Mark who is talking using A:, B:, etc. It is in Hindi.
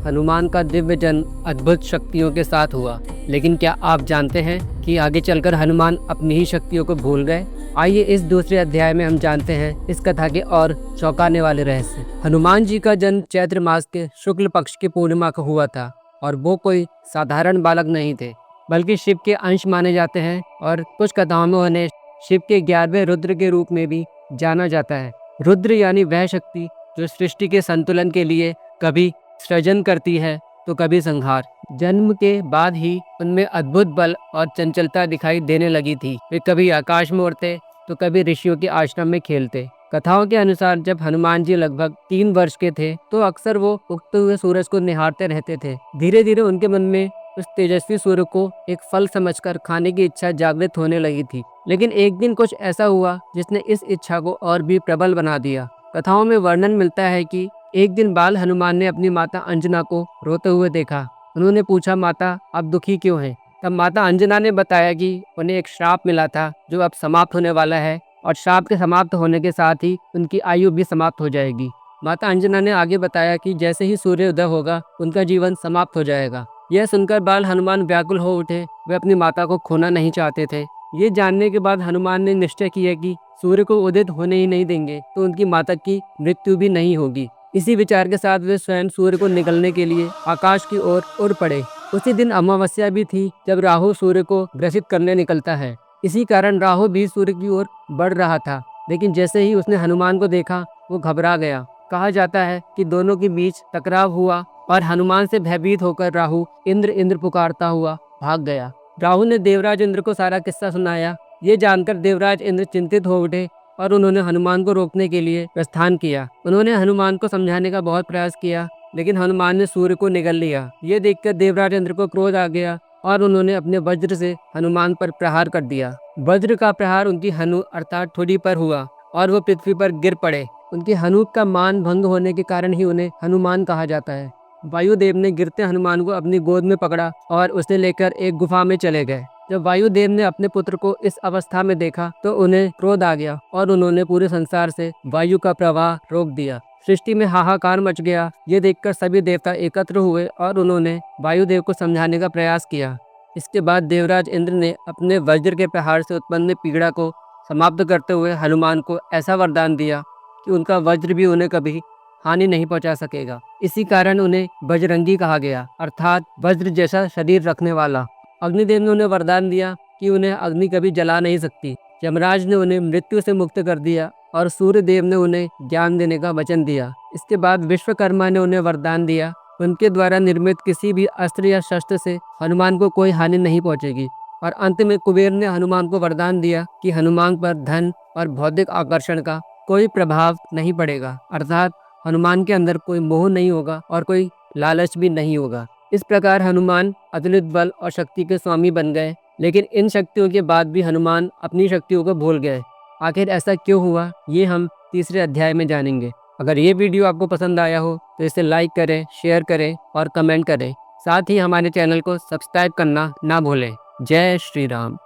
A: हनुमान का दिव्य जन्म अद्भुत शक्तियों के साथ हुआ। लेकिन क्या आप जानते हैं कि आगे चलकर हनुमान अपनी ही शक्तियों को भूल गए? आइए इस दूसरे अध्याय में हम जानते हैं इस कथा के और चौंकाने वाले रहस्य। हनुमान जी का जन्म चैत्र मास के शुक्ल पक्ष की पूर्णिमा को हुआ था और वो कोई साधारण बालक नहीं थे, बल्कि शिव के अंश माने जाते हैं और कुछ कथाओं में उन्हें शिव के 11वें रुद्र के रूप में भी जाना जाता है। रुद्र यानी वह शक्ति जो सृष्टि के संतुलन के लिए कभी सृजन करती है तो कभी संहार। जन्म के बाद ही उनमें अद्भुत बल और चंचलता दिखाई देने लगी थी। वे कभी आकाश में उड़ते तो कभी ऋषियों के आश्रम में खेलते। कथाओं के अनुसार जब हनुमान जी लगभग 3 वर्ष के थे तो अक्सर वो उगते हुए सूरज को निहारते रहते थे। धीरे धीरे उनके मन में उस तेजस्वी सूर्य को एक फल समझकर खाने की इच्छा जागृत होने लगी थी। लेकिन एक दिन कुछ ऐसा हुआ जिसने इस इच्छा को और भी प्रबल बना दिया। कथाओं में वर्णन मिलता है कि एक दिन बाल हनुमान ने अपनी माता अंजना को रोते हुए देखा। उन्होंने पूछा, माता आप दुखी क्यों हैं? तब माता अंजना ने बताया कि उन्हें एक श्राप मिला था जो अब समाप्त होने वाला है और श्राप के समाप्त होने के साथ ही उनकी आयु भी समाप्त हो जाएगी। माता अंजना ने आगे बताया कि जैसे ही सूर्योदय होगा उनका जीवन समाप्त हो जाएगा। यह सुनकर बाल हनुमान व्याकुल हो उठे। वे अपनी माता को खोना नहीं चाहते थे। ये जानने के बाद हनुमान ने निश्चय किया कि सूर्य को उदित होने ही नहीं देंगे तो उनकी माता की मृत्यु भी नहीं होगी। इसी विचार के साथ वे स्वयं सूर्य को निगलने के लिए आकाश की ओर उड़ पड़े। उसी दिन अमावस्या भी थी जब राहु सूर्य को ग्रसित करने निकलता है। इसी कारण राहु भी सूर्य की ओर बढ़ रहा था। लेकिन जैसे ही उसने हनुमान को देखा वो घबरा गया। कहा जाता है कि दोनों के बीच टकराव हुआ और हनुमान से भयभीत होकर राहु इंद्र इंद्र पुकारता हुआ भाग गया। राहु ने देवराज इंद्र को सारा किस्सा सुनाया। ये जानकर देवराज इंद्र चिंतित हो उठे और उन्होंने हनुमान को रोकने के लिए प्रस्थान किया। उन्होंने हनुमान को समझाने का बहुत प्रयास किया, लेकिन हनुमान ने सूर्य को निगल लिया। ये देखकर देवराज इंद्र को क्रोध आ गया और उन्होंने अपने वज्र से हनुमान पर प्रहार कर दिया। वज्र का प्रहार उनकी हनु अर्थात ठोड़ी पर हुआ और वो पृथ्वी पर गिर पड़े। उनके हनूक का मान भंग होने के कारण ही उन्हें हनुमान कहा जाता है। वायुदेव ने गिरते हनुमान को अपनी गोद में पकड़ा और उसे लेकर एक गुफा में चले गए। जब वायुदेव ने अपने पुत्र को इस अवस्था में देखा तो उन्हें क्रोध आ गया और उन्होंने पूरे संसार से वायु का प्रवाह रोक दिया। सृष्टि में हाहाकार मच गया। ये देखकर सभी देवता एकत्र हुए और उन्होंने वायुदेव को समझाने का प्रयास किया। इसके बाद देवराज इंद्र ने अपने वज्र के प्रहार से उत्पन्न पीड़ा को समाप्त करते हुए हनुमान को ऐसा वरदान दिया कि उनका वज्र भी उन्हें कभी हानि नहीं पहुंचा सकेगा। इसी कारण उन्हें बजरंगी कहा गया, अर्थात वज्र जैसा शरीर रखने वाला। अग्निदेव ने उन्हें वरदान दिया कि उन्हें अग्नि कभी जला नहीं सकती। यमराज ने उन्हें मृत्यु से मुक्त कर दिया और सूर्य देव ने उन्हें ज्ञान देने का वचन दिया। इसके बाद विश्वकर्मा ने उन्हें वरदान दिया, उनके द्वारा निर्मित किसी भी अस्त्र या शस्त्र से हनुमान को कोई हानि नहीं पहुंचेगी। और अंत में कुबेर ने हनुमान को वरदान दिया कि हनुमान पर धन और भौतिक आकर्षण का कोई प्रभाव नहीं पड़ेगा, अर्थात हनुमान के अंदर कोई मोह नहीं होगा और कोई लालच भी नहीं होगा। इस प्रकार हनुमान अतुलित बल और शक्ति के स्वामी बन गए। लेकिन इन शक्तियों के बाद भी हनुमान अपनी शक्तियों को भूल गए। आखिर ऐसा क्यों हुआ, ये हम तीसरे अध्याय में जानेंगे। अगर ये वीडियो आपको पसंद आया हो तो इसे लाइक करें, शेयर करें और कमेंट करें। साथ ही हमारे चैनल को सब्सक्राइब करना ना भूलें। जय श्री राम।